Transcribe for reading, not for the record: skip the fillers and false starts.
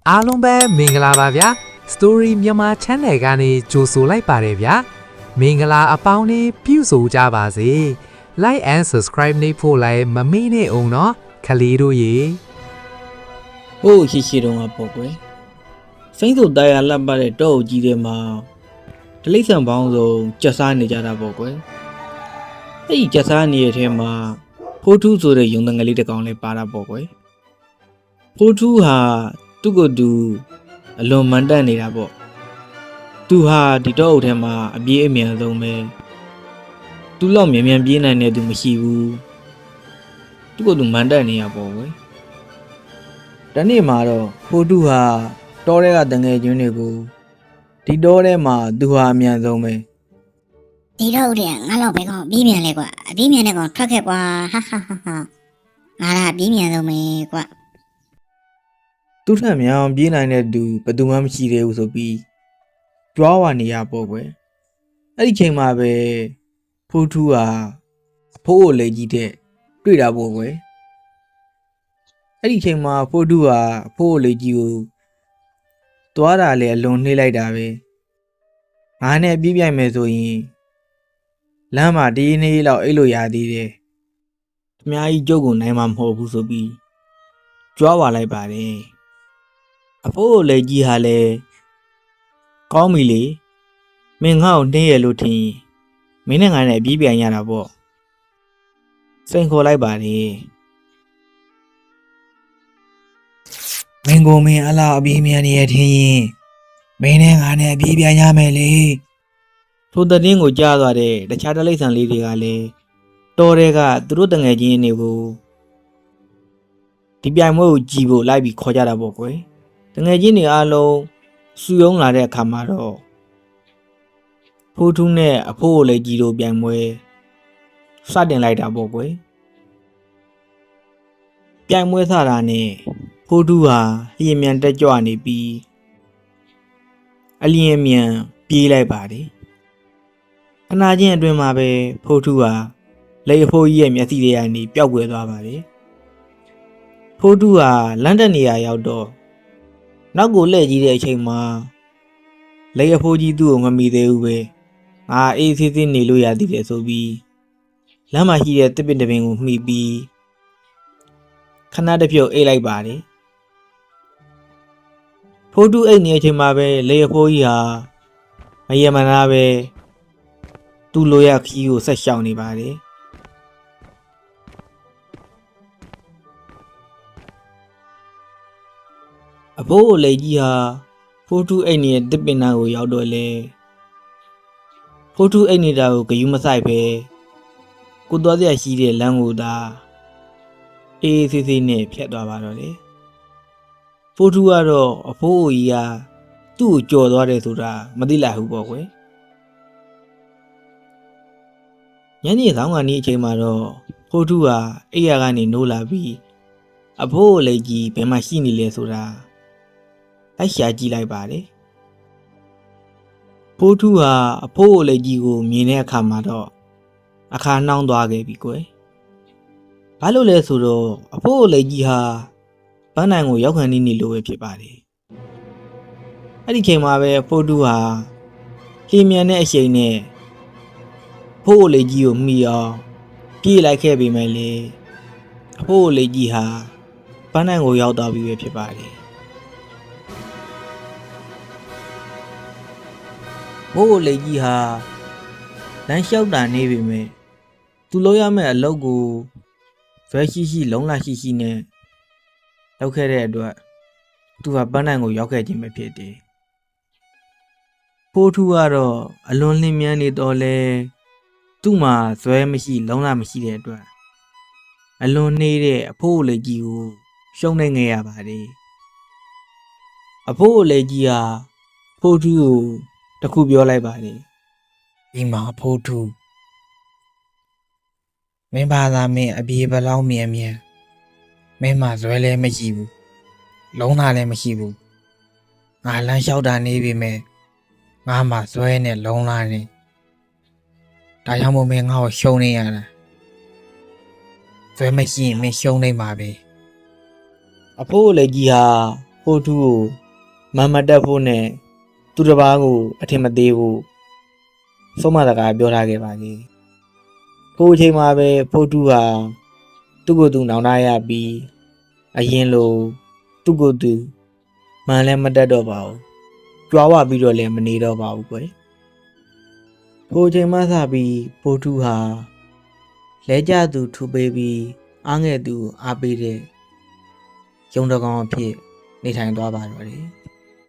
အားလုံးပဲမင်္ဂလာပါဗျာ Story မြန်မာ Channel ကနေကြိုဆိုလိုက်ပါတယ်ဗျာမင်္ဂလာအပေါင်းနဲ့ပြုဆိုကြပါစေ Like and Subscribe နေဖို့လည်းမမေ့နဲ့အောင်နော်ခလေးတို့ရေ ဟိုးရှိတော့ငါပေါ့ကွယ်စိမ့်စုပ်တရားလှပ်ပါတဲ့တောအုပ်ကြီးထဲမှာတလိမ့်ဆန်ပေါင်းစုံကြက်စားနေကြတာပေါ့ကွယ်အဲ့ဒီကြက်စားနေတဲ့ထဲမှာဖိုးထူးဆိုတဲ့ယုံတငယ်လေးတစ်ကောင်လေးပါတာပေါ့ကွယ်ဖိုးထူးဟာသူ့ကိုယ်သူအလွန်မန်တက်နေတာပေါ့သူဟာဒီတောအုပ်ထဲမှာအပြေးအမြန်ဆုံးပဲသူ့လောက်မြန်မြန်ပြေးနိုင်တဲ့သူမရှိဘူးသူ့ကိုယ်သူမန်တက်နေရပေါ့ကွယ်တနေ့မှာတော့ဖိုးထူးဟာတောထဲကတငယ်ချင်းတွေကိုဒီတောထဲမှာသူဟာအမြန်ဆုံးပဲ ဒီတော့တဲ့ငါတော့ပဲကောင်ပြီးမြန်လဲကွာအပြီးမြန်တဲ့ကောင်ထွက်ခဲ့ကွာဟာဟာဟာဟာငါကအပြီးမြန်ဆုံးပဲကွာ သူ့ထက်မြန်အောင်ပြေးနိုင်တဲ့သူဘယ်သူမှမရှိသေးဘူးဆိုပြီးကြွားဝါနေရပေါ့ကွယ်အဲ့ဒီချိန်မှာပဲဖိုးထူးဟာအဖိုးကိုလေကြီးတဲ့တွေ့တာပေါ့ကွယ်အဲ့ဒီချိန်မှာဖိုးထူးဟာအဖိုးကိုလေကြီးကိုသွားတာလေအလွန်နှိမ့်လိုက်တာပဲငါနဲ့ပြေးပြိုင်မယ်ဆိုရင်လမ်းမှာဒီနေ့လောက်အိတ်လို့ရသေးတယ်အများကြီးကြုတ်ကိုနိုင်မှာမဟုတ်ဘူးဆိုပြီးကြွားဝါလိုက်ပါတယ်အဖိုးကိုလေကြီးဟာလည်းကောင်းပြီလေမင်းငါ့ကိုနှင်းရလို့ထင်မင်းနဲ့ငါနဲ့အပြေးပြိုင်ရတာပေါ့စိန်ခေါ်လိုက်ပါတယ်မင်းကိုမင်းအလားအပြေးမြန်နေရထင်ရင်မင်းနဲ့ငါနဲ့အပြေးပြိုင်ရမယ်လေထိုတည်င်းကိုကြားသွားတဲ့တခြားတလိမ့်ဆန်လေးတွေကလည်းတော်တွေကသူတို့တငယ်ချင်းတွေကိုဒီပြိုင်ပွဲကိုကြည်ဖို့လိုက်ပြီးခေါ်ကြတာပေါ့ကွယ်တငယ်ချင်းတွေအားလုံးစုယုံလာတဲ့အခါမှာတော့ဖိုးထူးနဲ့အဖိုးကိုလည်းကြည်တို့ပြိုင်ပွဲစတင်လိုက်တာပေါ့ကွယ်ပြိုင်ပွဲစတာနဲ့ဖိုးထူးဟာလျင်မြန်တက်ကြွနေပြီးအလျင်မြန်ပြေးလိုက်ပါတယ်ခဏချင်းအတွင်းမှာပဲဖိုးထူးဟာလေအဖိုးကြီးရဲ့မျက်စိတွေကနေပျောက်ကွယ်သွားပါတယ်ဖိုးထူးဟာလန်ဒန်နေရာရောက်တော့နောက်ကိုလှည့်ကြည့်တဲ့အချိန်မှာလေအဖိုးကြီးသူ့ကိုမမီသေးဘူးပဲငါအေးသေးသေးနေလို့ရသေးတယ်ဆိုပြီးလမ်းမှာရှိတဲ့တစ်ပင်တစ်ပင်ကိုမှီပြီးခဏတစ်ပြုတ်အိတ်လိုက်ပါတယ်ဖိုးထူးအိတ်နေတဲ့အချိန်မှာပဲလေအဖိုးကြီးဟာမယမနာပဲသူ့လိုရခီးကိုဆက်ရှောင်နေပါတယ်အဖိုးကိုလေကြီးဟာဖိုးထူးအိတ်နေတဲ့တစ်ပင်နာကိုရောက်တော့လေဖိုးထူးအိတ်နေတာကိုဂယုမဆိုင်ပဲကိုသွားစရာရှိတဲ့လမ်းကိုသာအေးသေးသေးနဲ့ဖြတ်သွားပါတော့လေဖိုးထူးကတော့အဖိုးကိုကြီးဟာသူ့ကိုကြော်သွားတယ်ဆိုတာမသိလိုက်ဘူးပေါ့ကွယ်ညနေဆောင်းကနေအချိန်မှာတော့ဖိုးထူးဟာအိယာကနေနိုးလာပြီးအဖိုးကိုလေကြီးဘယ်မှာရှိနေလဲဆိုတာလိုက်ရှာကြည့်လိုက်ပါတယ်ဖိုးထူးဟာအဖိုးကိုလေကြီးကိုမြင်တဲ့အခါမှာတော့အခါနှောင်းသွားခဲ့ပြီကွယ်ဘာလို့လဲဆိုတော့အဖိုးကိုလေကြီးဟာပန်းနိုင်ကိုရောက်ခံနေလို့ပဲဖြစ်ပါတယ်အဲ့ဒီချိန်မှာပဲဖိုးထူးဟာလျင်မြန်တဲ့အချိန်နဲ့ဖိုးကိုလေကြီးကိုမှီအောင်ပြေးလိုက်ခဲ့ပေမဲ့လေအဖိုးကိုလေကြီးဟာပန်းနိုင်ကိုရောက်သွားပြီပဲဖြစ်ပါတယ်ဖိုးကိုလေကြီးဟာလမ်းလျှောက်တာနေပြီမဲ့သူလုပ်ရမယ့်အလုပ်ကိုဇွဲရှိရှိလုံးလာရှိရှိနဲ့လုပ်ခဲ့တဲ့အတွက်သူဟာပန်းနိုင်ကိုရောက်ခဲ့ခြင်းပဲဖြစ်တယ်ဖိုးထူးကတော့အလွန်လင်းမြန်းနေတော့လဲသူ့မှာဇွဲမရှိလုံးလာမရှိတဲ့အတွက်အလွန်နှေးတဲ့အဖိုးကိုလေကြီးကိုရှုံးနေခဲ့ရပါတယ်အဖိုးကိုလေကြီးဟာဖိုးထူးကိုတခုပြောလိုက်ပါတယ်ဒီမှာဖိုးထူးမင်းဘာသာမင်းအပြေဘလောက်မြန်မြန်မင်းမှာဇွဲလည်းမရှိဘူးလုံးသားလည်းမရှိဘူးငါလမ်းလျှောက်တာနေပြီမဲ့ငါမှာဇွဲနဲ့လုံးသားနဲ့ဒါကြောင့်မို့မင်းငါ့ကိုရှုံးနေရတာဇွဲမရှိရင်မင်းရှုံးနေမှာပဲအဖိုးလေကြီးဟာ ဖိုးထူးကိုမမတက်ဖို့နဲ့သူတစ်ပါးကိုအထင်မသေးဘူးဆုံးမစကားပြောထားခဲ့ပါလေကိုအချိန်မှာပဲဖိုးထူးဟာသူ့ကိုယ်သူနောင်တရပြီးအရင်လိုသူ့ကိုယ်သူမှန်လည်းမတက်တော့ပါဘူးကြွားဝပြီးတော့လည်းမနေတော့ပါဘူးကွယ်ကိုအချိန်မှစပြီးဖိုးထူးဟာလဲကျသူထူပေးပြီးအားငယ်သူအားပေးတဲ့ရုံတကောင်အဖြစ်နေထိုင်သွားပါတော့တယ်